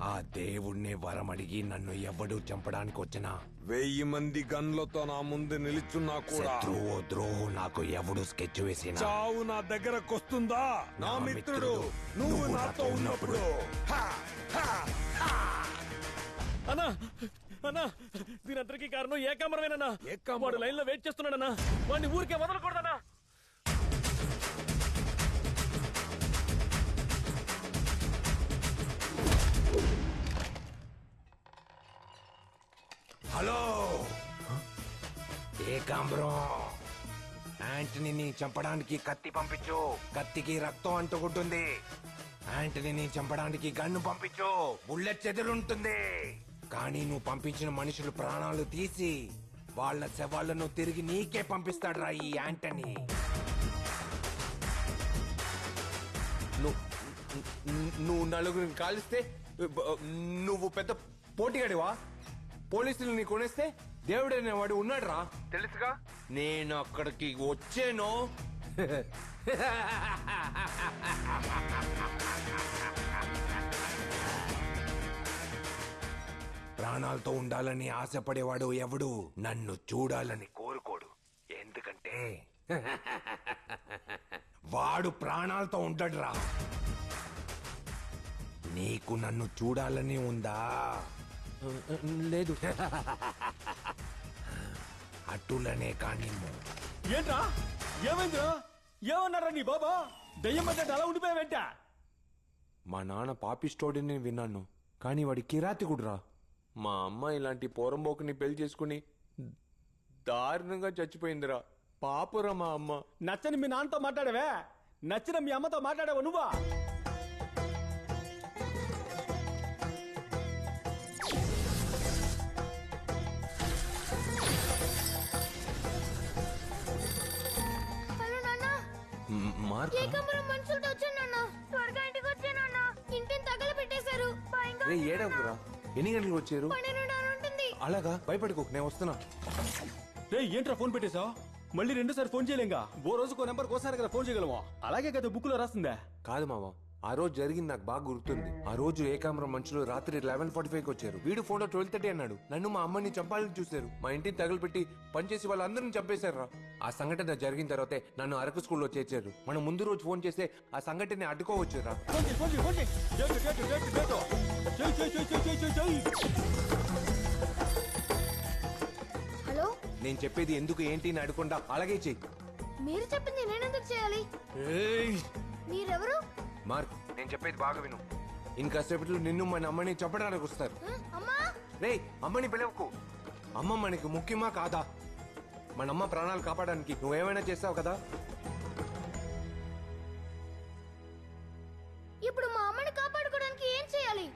ఆ దేవుణ్ణి వరం అడిగి నన్ను ఎవడు చంపడానికి వచ్చినా 1000 మంది గన్లతో నా ముందు నిలుచున్నా కూడా శత్రువు ద్రోహు నాకు ఎవడు స్కెచ్ వేసినా చావు నా దగ్గరకొస్తుందా నా మిత్రుడు నువ్వు నాతో ఉన్నప్పుడు. అన్నా అన్నా దీనంతటికీ కారణం ఏకాంబరమేనన్నా. వాడు లైన్ లో వెయిట్ చేస్తున్నాడన్నా. వాడిని ఊరికే వదలకూడదన్నా. హలో ఏకాంబరం, యాంటనీని చంపడానికి కత్తి పంపించు. కత్తికి రక్తం అంటుకుంటుంది. యాంటనీని చంపడానికి గన్ను పంపించు. బుల్లెట్ చెదురుంటుంది. కానీ నువ్వు పంపించిన మనుషులు ప్రాణాలు తీసి వాళ్ళ శవాలను తిరిగి నీకే పంపిస్తాడురా ఈ యాంటనీ. నువ్వు నలుగురిని కాలిస్తే నువ్వు పెద్ద పోటీగాడివా? పోలీసులు నీ కొనేస్తే దేవుడైన వాడు ఉన్నాడు రా, తెలుసుగా. నేను అక్కడికి వచ్చాను. ప్రాణాలతో ఉండాలని ఆశపడేవాడు ఎవడు నన్ను చూడాలని కోరుకోడు. ఎందుకంటే వాడు ప్రాణాలతో ఉంటాడు రా. నీకు నన్ను చూడాలని ఉందా? లేదు. అటులనే కానీ ఏంట్రా ఏమైందిరా? ఏమన్నారా నీ బాబా? దయ్యం అంటే అలా ఉండిపోయావేంట? మా నాన్న పాపిస్టోడిని విన్నాను, కానీ వాడి కిరాతికుడురా. మా అమ్మ ఇలాంటి పోరంబోకుని పెళ్లి చేసుకుని దారుణంగా చచ్చిపోయిందిరా. పాపురా మా అమ్మ. నచ్చని మీ నాన్నతో మాట్లాడావే, నచ్చిన మీ అమ్మతో మాట్లాడావా నువ్వా? ఏడవకురా. ఎన్ని గంటలకు వచ్చారు? అలాగా, భయపడుకో, నేను వస్తున్నా. రే ఏంట్రా ఫోన్ పెట్టేశావు? మళ్ళీ 2 సార్లు ఫోన్ చేయలేంగా. ఓ రోజుకో నెంబర్ కోసారి కదా ఫోన్ చేయగలమా? అలాగే కదా బుక్ లో రాస్తుందా? కాదు మావా, ఆ రోజు జరిగింది నాకు బాగా గుర్తుంది. ఆ రోజు ఏకాంబరం మనుషులు రాత్రి 11:45 వచ్చారు. వీడు ఫోన్ లో 12:30 అన్నాడు. నన్ను మా అమ్మని చంపాలని చూశారు. మా ఇంటిని తగులుపెట్టి పనిచేసి వాళ్ళందరినీ చంపేశారు. ఆ సంఘటన జరిగిన తర్వాతే నన్ను అరకు స్కూల్లో చేర్చారు. మనం ముందు రోజు ఫోన్ చేస్తే ఆ సంఘటన అడ్డుకోవచ్చురా. హలో, నేను చెప్పేది ఎందుకు ఏంటి అని అడగకుండా అలాగే చెయ్యి. మీరు చెప్పింది నేనెందుకు చేయాలి? మీరెవరు? మార్క్, నేను చెప్పేది బాగా విను. ఇంకాసేపట్లో నిన్ను మన అమ్మని చంపడానికి వస్తారు. అమ్మా! రే, అమ్మని పిలవకు. అమ్మ మనకి ముఖ్యమా కాదా? మన అమ్మ ప్రాణాలు కాపాడడానికి నువ్వేమైనా చేస్తావు కదా. ఇప్పుడు మా అమ్మని కాపాడుకోవడానికి ఏం చేయాలి?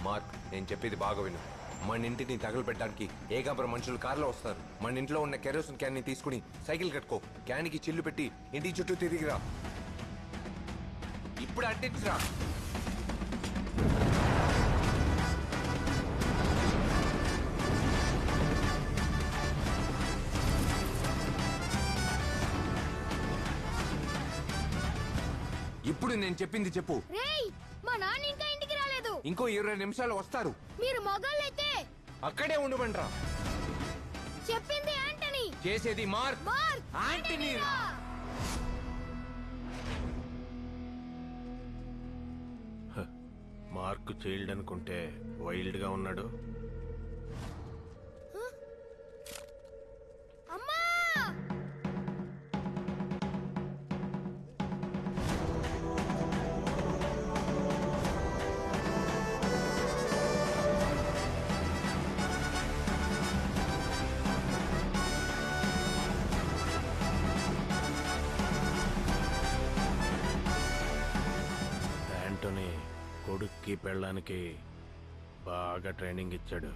మార్క్, నేను చెప్పేది బాగా విను. మన ఇంటిని తగలబెట్టడానికి ఏకాంబరం మనుషులు కారులో వస్తారు. మన ఇంట్లో ఉన్న కెరోసిన్ క్యాన్ ని తీసుకుని సైకిల్ కట్టుకో. క్యాన్ కి చిల్లు పెట్టి ఇంటి చుట్టూ తిరిగిరా. ఇప్పుడు అంటించురా. ఇప్పుడు నేను చెప్పింది చెప్పు. రేయ్, మా నాన్న ఇంకా ఇంటికి రాలేదు. ఇంకో 20 నిమిషాలు వస్తారు. మీరు మగాళ్ళైతే అక్కడే ఉండమంటారా? చెప్పింది యాంటనీ, చేసేది mark. Mark Antony. Mark child అనుకుంటే వైల్డ్ గా ఉన్నాడు. అమ్మా! యాంటోనీ కొడుక్కి పెళ్ళానికి బాగా ట్రైనింగ్ ఇచ్చాడు.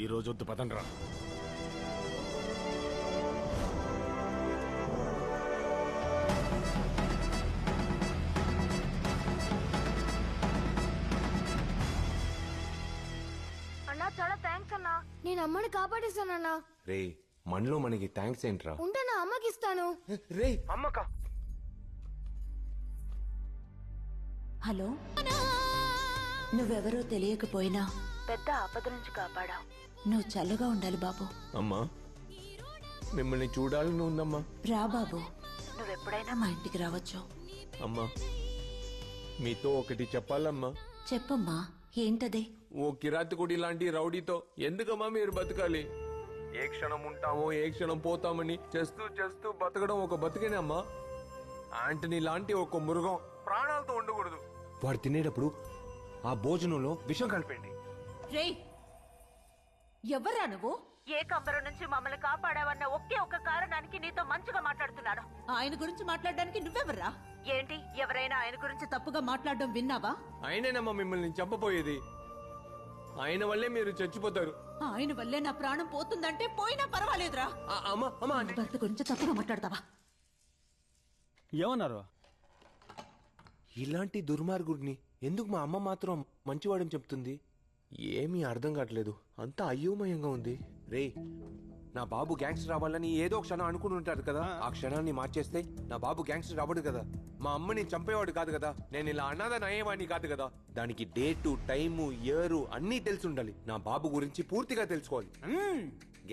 ఈ రోజు వద్దు, పదండ్రా. అన్నా చాలా థ్యాంక్స్ అన్నా, నేను అమ్మని కాపాడేశానన్నా. రే మనలో మనకి థ్యాంక్స్ ఏంట్రా? ఉంటే నా అమ్మకి ఇస్తాను. రే అమ్మక హలో, నువ్వెవరో తెలియకపోయినా పెద్ద ఆపద నుంచి కాపాడావు. నువ్వు చల్లగా ఉండాలి బాబు. అమ్మా, మిమ్మల్ని చూడాలని ఉందమ్మా. రా బాబు, నువ్వెప్పుడైనా మా ఇంటికి రావచ్చు. అమ్మా, మీతో ఒకటి చెప్పాలమ్మా. చెప్పమ్మా, ఏంటది? ఓ కిరాతకుడి లాంటి రౌడీతో ఎందుకమ్మా మీరు బతకాలి? ఏ క్షణం ఉంటామో ఏ క్షణం పోతామని చేస్తూ చేస్తూ బతకడం ఒక బతికేనమ్మా. ఆంటనీ లాంటి ఒక మృగం ప్రాణాలతో ఉండకూడదు. వాడు తినేటప్పుడు ఆ భోజనంలో విషం కలిపండి. రేయ్, ఎవర్రా నువ్వు? ఏ కంబరం నుంచి మమ్మల్ని కాపాడావన్న ఒకే ఒక్క కారణానికి నీతో మంచిగా మాట్లాడుతున్నాను. ఆయన గురించి మాట్లాడడానికి నువ్వెవర్రా? ఏంటి, ఎవరైనా ఆయన గురించి తప్పుగా మాట్లాడడం విన్నావా? ఆయనేనమ్మా మిమ్మల్ని చంపపోయేది. ఆయన వల్లే మీరు చచ్చిపోతారు. ఆయన వల్లే నా ప్రాణం పోతుందంటే పోయినా పర్వాలేదురా. అమ్మా అమ్మా, భర్త గురించి తప్పుగా మాట్లాడతావా? ఏమన్నారు? ఇలాంటి దుర్మార్గుడిని ఎందుకు మా అమ్మ మాత్రం మంచివాడని చెప్తుంది? ఏమీ అర్థం కావట్లేదు. అంతా అయోమయంగా ఉంది. రే, నా బాబు గ్యాంగ్స్టర్ అవ్వాలని ఏదో క్షణం అనుకుని ఉంటారు కదా. ఆ క్షణాన్ని మార్చేస్తే నా బాబు గ్యాంగ్స్టర్ అవ్వడు కదా. మా అమ్మని చంపేవాడు కాదు కదా. నేను ఇలా అనాథని అయ్యేవాడిని కాదు కదా. దానికి డేటు, టైము, ఇయర్ అన్నీ తెలిసి ఉండాలి. నా బాబు గురించి పూర్తిగా తెలుసుకోవాలి.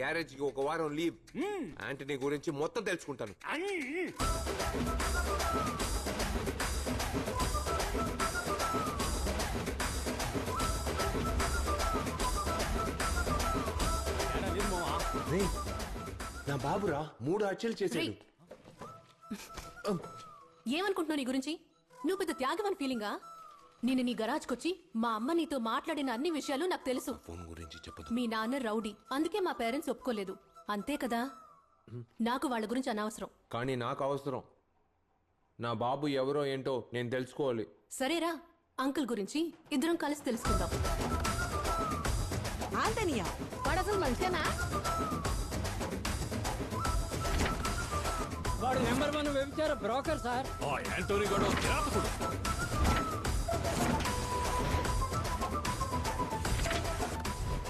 గ్యారేజ్ కి ఒక వారం లీవ్. యాంటనీ గురించి మొత్తం తెలుసుకుంటాను. రే, నా బాబురా 3 హత్యలు చేశాడు. ఏమనుకుంటున్నావు నీ గురించి? నువ్వు పెద్ద త్యాగమని ఫీలింగా? నేను నీ గరాజ్కొచ్చి మా అమ్మ నీతో మాట్లాడిన అన్ని విషయాలు నాకు తెలుసు. ఫోన్ గురించి చెప్పదు. మీ నాన్న రౌడీ, అందుకే మా పేరెంట్స్ ఒప్పుకోలేదు. అంతే కదా? నాకు వాళ్ళ గురించి అనవసరం. కానీ నాకు అవసరం. నా బాబు ఎవరో ఏంటో నేను తెలుసుకోవాలి. సరేరా, అంకుల్ గురించి ఇద్దరం కలిసి తెలుసుకుందాం. ఆంటనియా, వాడు అసలు మంచిదేనా? వాడు నెంబర్ 1 వ్యభిచార బ్రోకర్ సార్. ఆ యాంటోనీ గడు కిరాతకుడు.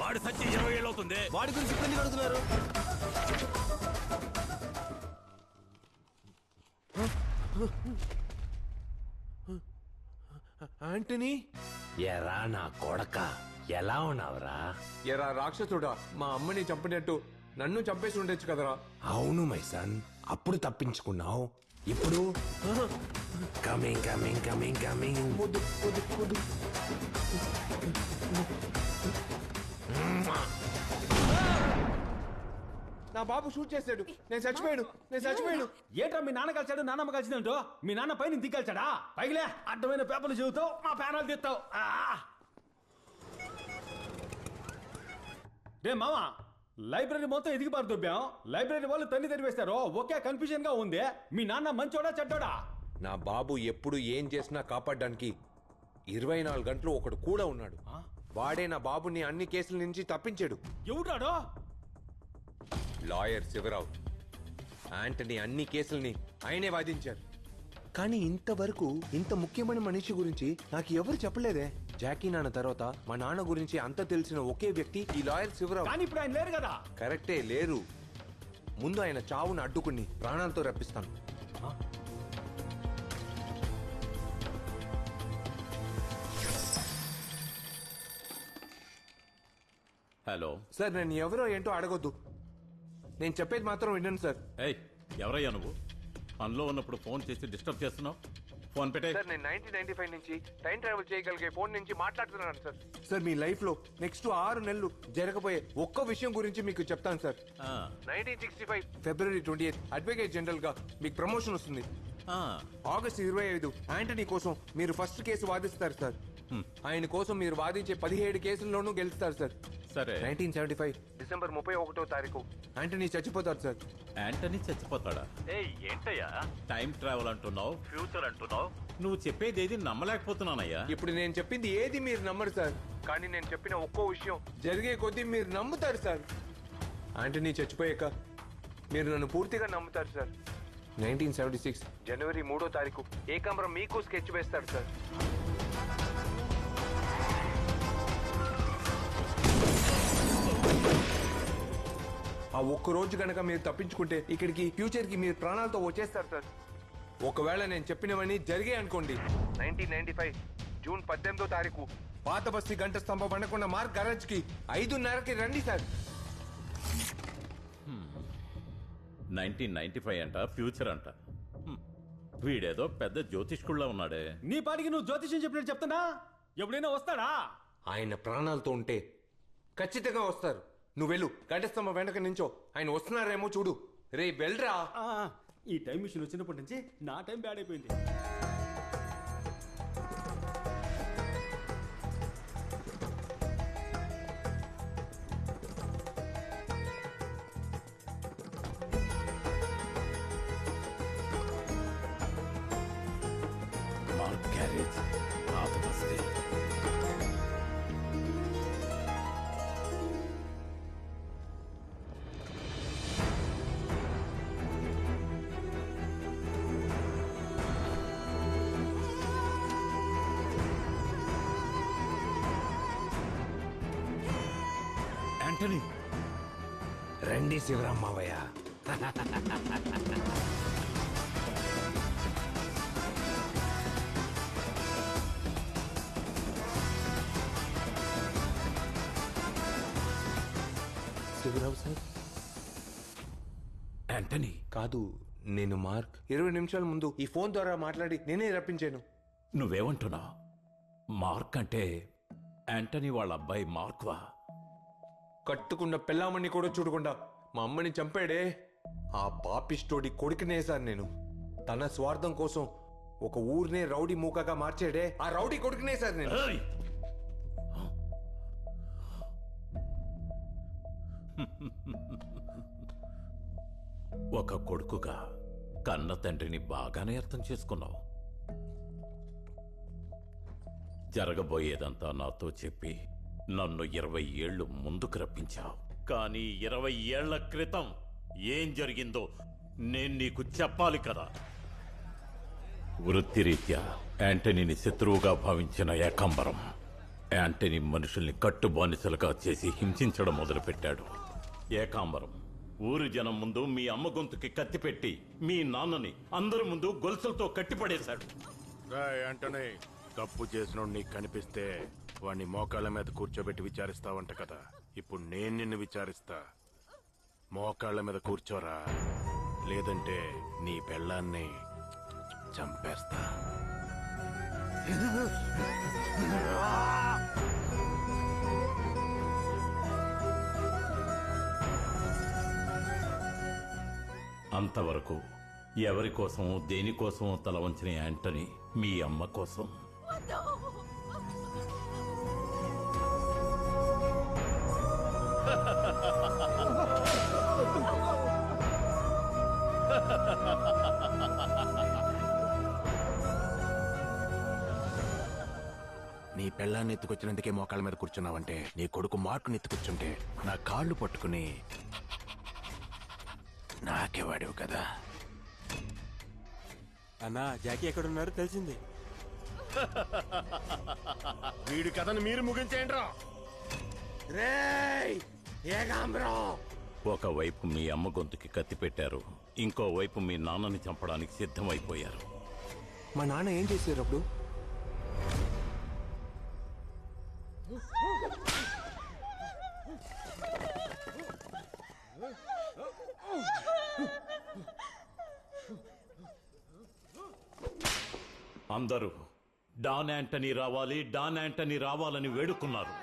వాడి సచ్చి 20 ఏళ్ళు అవుతుంది. వాడి గురించి ఇప్పుడు ఎందుకు అడుగుతున్నారు? యాంటనీ, ఎరా నా కొడక, ఎలా ఉన్నావురా? ఎరా రాక్షసుడా, మా అమ్మని చంపినట్టు నన్ను చంపేసి ఉండొచ్చు కదరా. అవును మైసన్, అప్పుడు తప్పించుకున్నావు. ఇప్పుడు కమింగ్ కమింగ్ కమింగ్ కమింగ్. నా బాబు షూట్ చేశాడు. నేను చచ్చిపోయాడు. ఏంట్రా మీ నాన్న కలిసాడు, నాన్నమ్మ కలిసిందంటో? మీ నాన్న పైన దిగలిచాడా? పైగిలే, అడ్డమైన పేపర్లు చదువుతావు, మా పేనాలు తీస్తావు. రే మామా, లైబ్రరీ మొత్తం ఎదిగి పారు దొబ్బాం. లైబ్రరీ వాళ్ళు తన్ని తెరివేస్తారు. ఒకే కన్ఫ్యూజన్ గా ఉంది. మీ నాన్న మంచోడా చెడ్డోడా? నా బాబు ఎప్పుడు ఏం చేసినా కాపాడడానికి 24 గంటలు ఒకడు కూడా ఉన్నాడు. వాడే నా బాబుని అన్ని కేసుల నుంచి తప్పించాడు. ఎవడాడో? లాయర్ శివరావు. యాంటనీ అన్ని కేసుల్ని ఆయనే వాదించారు. కానీ ఇంతవరకు ఇంత ముఖ్యమైన మనిషి గురించి నాకు ఎవరు చెప్పలేదే. జాకీ నాన్న తర్వాత మా నాన్న గురించి అంత తెలిసిన ఒకే వ్యక్తి ఈ లాయర్ శివరావు. కానీ ఇప్పుడు ఆయన లేరు కదా. కరెక్టే, లేరు. ముందు ఆయన చావును అడ్డుకుని ప్రాణాలతో రప్పిస్తాను. హలో సార్, నేను ఎవరో ఏంటో అడగొద్దు. నేను చెప్పేది మాత్రం వినండి సార్. ఏయ్, ఎవరయ్యా నువ్వు? పనిలో ఉన్నప్పుడు ఫోన్ చేసి డిస్టర్బ్ చేస్తున్నావు. ఫోన్ పెట్టే. సార్, నేను 1995 నుంచి టైం ట్రావెల్ చేయగలిగే ఫోన్ నుంచి మాట్లాడుతున్నాను సార్. సార్, మీ లైఫ్ లో నెక్స్ట్ 6 నెలలు జరగబోయే ఒక్క విషయం గురించి మీకు చెప్తాను సార్. 1965 ఫిబ్రవరి 28 అడ్వకేట్ జనరల్ గా మీకు ప్రమోషన్ వస్తుంది. ఆగస్ట్ 25 యాంటనీ కోసం మీరు ఫస్ట్ కేసు వాదిస్తారు సార్. ఆయన కోసం మీరు వాదించే 17 కేసుల్లోనూ గెలుస్తారు సార్. సరే 1975 డిసెంబర్ 31వ తారీఖు యాంటనీ చచ్చిపోతారు సార్. యాంటనీ చచ్చిపోతాడా? ఏంటయ్యా టైం ట్రావెల్ అంటున్నావు, ఫ్యూచర్ అంటున్నావు, నువ్వు చెప్పేది ఏది నమ్మలేకపోతున్నానయ్యా. ఇప్పుడు నేను చెప్పింది ఏది మీరు నమ్మరు సార్, కానీ నేను చెప్పిన ఒక్కో విషయం జరిగే కొద్దీ మీరు నమ్ముతారు సార్. యాంటనీ చచ్చిపోయాక మీరు నన్ను పూర్తిగా నమ్ముతారు సార్. 1976 జనవరి 3వ తారీఖు ఏకాంబరం మీకు స్కెచ్ వేస్తాడు సార్. ఆ ఒక్క రోజు కనుక మీరు తప్పించుకుంటే ఇక్కడికి ఫ్యూచర్ కి మీరు ప్రాణాలతో వచ్చేస్తారు సార్. ఒకవేళ నేను చెప్పినవన్నీ జరిగే అనుకోండి, 1995 జూన్ 18వ తారీఖు పాత బస్తీ గంట స్తంభం పండకుండా మార్క్ గరాజ్ కి 5:30కి రండి సార్. 1995 అంట, ఫ్యూచర్ అంట. వీడేదో పెద్ద జ్యోతిష్కుల్లా ఉన్నాడే. నీ పాటికి నువ్వు జ్యోతిష్యం చెప్పినట్టు చెప్తున్నా ఎప్పుడైనా వస్తాడా? ఆయన ప్రాణాలతో ఉంటే ఖచ్చితంగా వస్తారు. నువ్వు వెళ్ళు, గంట స్తంభం వెనక నుంచో ఆయన వస్తున్నారేమో చూడు. రే వెళ్ళరా. ఈ టైం మిషన్ వచ్చినప్పటి నుంచి నా టైం బ్యాడ్ అయిపోయింది. మార్క్ గ్యారేజ్, పాత బస్తీ. యాంటనీ, రండి శివరాం మావయ్య. శివరాం సార్. యాంటనీ కాదు, నేను మార్క్. 20 నిమిషాల ముందు ఈ ఫోన్ ద్వారా మాట్లాడి నేనే రప్పించాను. నువ్వేమంటున్నావు? మార్క్ అంటే యాంటనీ వాళ్ళ అబ్బాయి మార్క్వా? కట్టుకున్న పెళ్ళామని కూడా చూడకుండా మా అమ్మని చంపాడే ఆ పాపిస్టోడి కొడుకునే సార్ నేను. తన స్వార్థం కోసం ఒక ఊరినే రౌడీ మూకగా మార్చాడే ఆ రౌడీ కొడుకునే సార్ నేను. ఏయ్! ఒక కొడుకుగా కన్న తండ్రిని బాగానే అర్థం చేసుకున్నావు. జరగబోయేదంతా నాతో చెప్పి నన్ను 20 ఏళ్లు ముందుకు రప్పించావు. కానీ 20 ఏళ్ల క్రితం ఏం జరిగిందో నేను నీకు చెప్పాలి కదా. వృత్తిరీత్యా యాంటనీని శత్రువుగా భావించిన ఏకాంబరం యాంటనీ మనుషుల్ని కట్టుబానిసలుగా చేసి హింసించడం మొదలుపెట్టాడు. ఏకాంబరం ఊరు జనం ముందు మీ అమ్మ గొంతుకి కత్తి పెట్టి మీ నాన్నని అందరి ముందు గొలుసులతో కట్టిపడేశాడు. యాంటనీ, తప్పు చేసిన నీకు కనిపిస్తే వాణ్ణి మోకాళ్ళ మీద కూర్చోబెట్టి విచారిస్తావంట కదా. ఇప్పుడు నేను నిన్ను విచారిస్తా. మోకాళ్ళ మీద కూర్చోరా, లేదంటే నీ పెళ్ళాన్ని చంపేస్తా. అంతవరకు ఎవరి కోసమో దేనికోసమో తల వంచిన యాంటనీ మీ అమ్మ కోసం. నీ పెళ్ళాన్ని ఎత్తుకొచ్చినందుకే మోకాళ్ళ మీద కూర్చున్నావంటే, నీ కొడుకు మార్కుని ఎత్తుకొచ్చుంటే నా కాళ్ళు పట్టుకుని నాకే వాడేవు కదా. అన్నా, జాకీ ఎక్కడున్నారో తెలిసింది. వీడి కథను మీరు ముగించేయండి రా. ఒకవైపు మీ అమ్మ గొంతుకి కత్తి పెట్టారు, ఇంకోవైపు మీ నాన్నని చంపడానికి సిద్ధమైపోయారు. మా నాన్న ఏం చేశారు అప్పుడు? అందరూ డాన్ యాంటనీ రావాలి, డాన్ యాంటనీ రావాలని వేడుకున్నారు.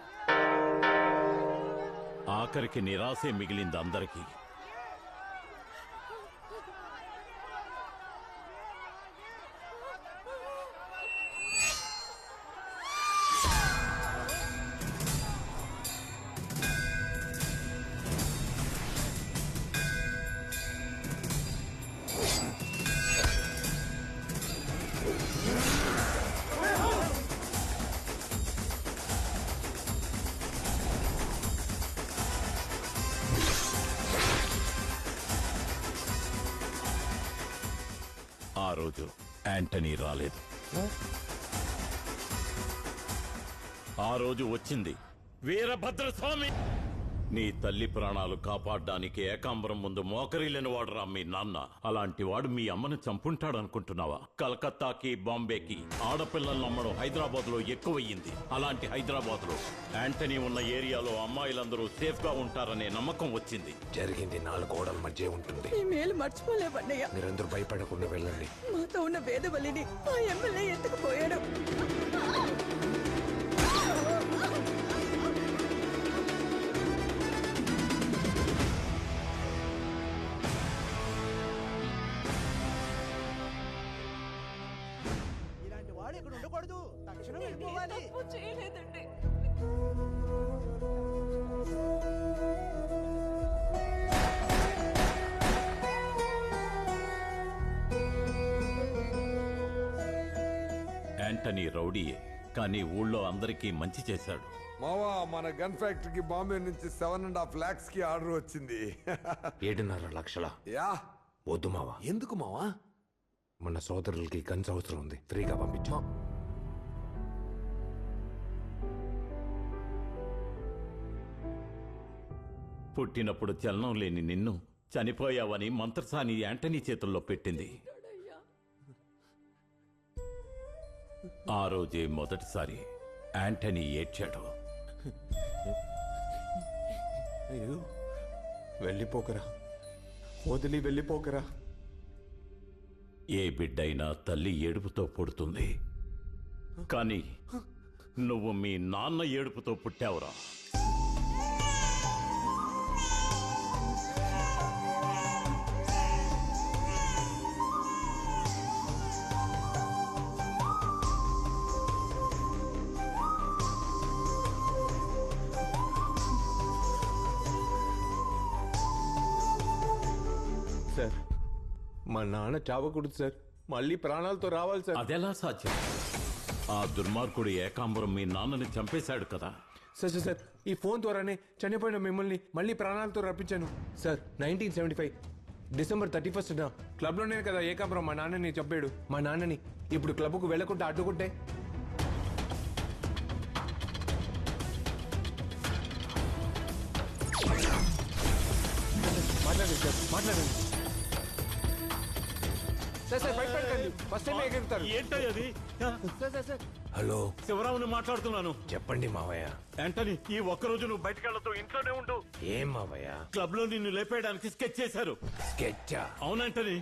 ఆఖరికి నిరాశే మిగిలింది అందరికీ. ఆ రోజు యాంటనీ రాలేదు. ఆ రోజు వచ్చింది వీరభద్రస్వామి. నీ తల్లి ప్రాణాలు కాపాడడానికి ఏకాంబరం ముందు మోకరిల్లిన వాడురా మీ నాన్న. అలాంటి వాడు మీ అమ్మను చంపుంటాడనుకుంటున్నావా? కలకత్తాకి, బాంబేకి ఆడపిల్లలను నమ్మడం హైదరాబాద్ లో ఎక్కువయ్యింది. అలాంటి హైదరాబాద్ లో యాంటనీ ఉన్న ఏరియాలో అమ్మాయిలందరూ సేఫ్ గా ఉంటారనే నమ్మకం వచ్చింది. జరిగింది 4 గోడల మధ్య ఉంటుంది. ఈ మేలు మర్చిపోలేవన్నయ్య. మీరందరూ భయపడకుండా వెళ్ళండి. మాతో ఉన్న వేదవల్లిని ఆ ఎమ్మెల్యే ఎత్తుకుపోయాడు. ఇలాంటి వాడు ఇక్కడ ఉండకూడదు. తక్షణం వెళ్ళిపోవాలి. చేయలేదండి. యాంటనీ రౌడీయే, కానీ ఊళ్ళో అందరికీ మంచి చేశాడు. మావా, మన గన్ ఫ్యాక్టరీకి బాంబే నుంచి 7.5 lakhs కి ఆర్డర్ వచ్చింది. 7.5 లక్షల యా. వద్దు మావా. ఎందుకు మావా? మన సోదరులకి గన్స్ అవసరం ఉంది. ఫ్రీగా పంపించు. పుట్టినప్పుడు చలనం లేని నిన్ను చనిపోయావని మంత్రసాని యాంటనీ చేతుల్లో పెట్టింది. ఆ రోజే మొదటిసారి యాంటనీ ఏడ్చాడు. అయ్యో, వెళ్ళిపోకరా, వదిలి వెళ్ళిపోకరా. ఏ బిడ్డైనా తల్లి ఏడుపుతో పుడుతుంది, కానీ నువ్వు మీ నాన్న ఏడుపుతో పుట్టావురా. సార్, మా నాన్న చావకూడదు సార్. మళ్ళీ ప్రాణాలతో రావాలి సార్. అదెలా సాధ్యం? ఆ దుర్మార్గుడు ఏకాంబరం మీ నాన్నని చంపేశాడు కదా. సార్ సార్ సార్, ఈ ఫోన్ ద్వారానే చనిపోయిన మిమ్మల్ని మళ్ళీ ప్రాణాలతో రప్పించాను సార్. 1975 December 31st క్లబ్లోనే కదా ఏకాంబరం మా నాన్నని చంపాడు. మా నాన్నని ఇప్పుడు క్లబ్కు వెళ్లకుండా అడ్డుకుంటే మాట్లాడండి సార్, మాట్లాడండి సార్. సార్ భయపడకండి, ఫస్ట్ టైం ఎగురుతారు. ఏంటది? Sir sir sir. హలో, శివరావుని మాట్లాడుతున్నాను. చెప్పండి మావయ్య. యాంటనీ, ఈ ఒక్కరోజు నువ్వు బయటకెళ్లతో ఇంట్లోనే ఉండు. ఏం మావయ్య? క్లబ్ లో నిన్ను లేపేయడానికి స్కెచ్ చేశారు. స్కెచ్చా? అవునంటనీ.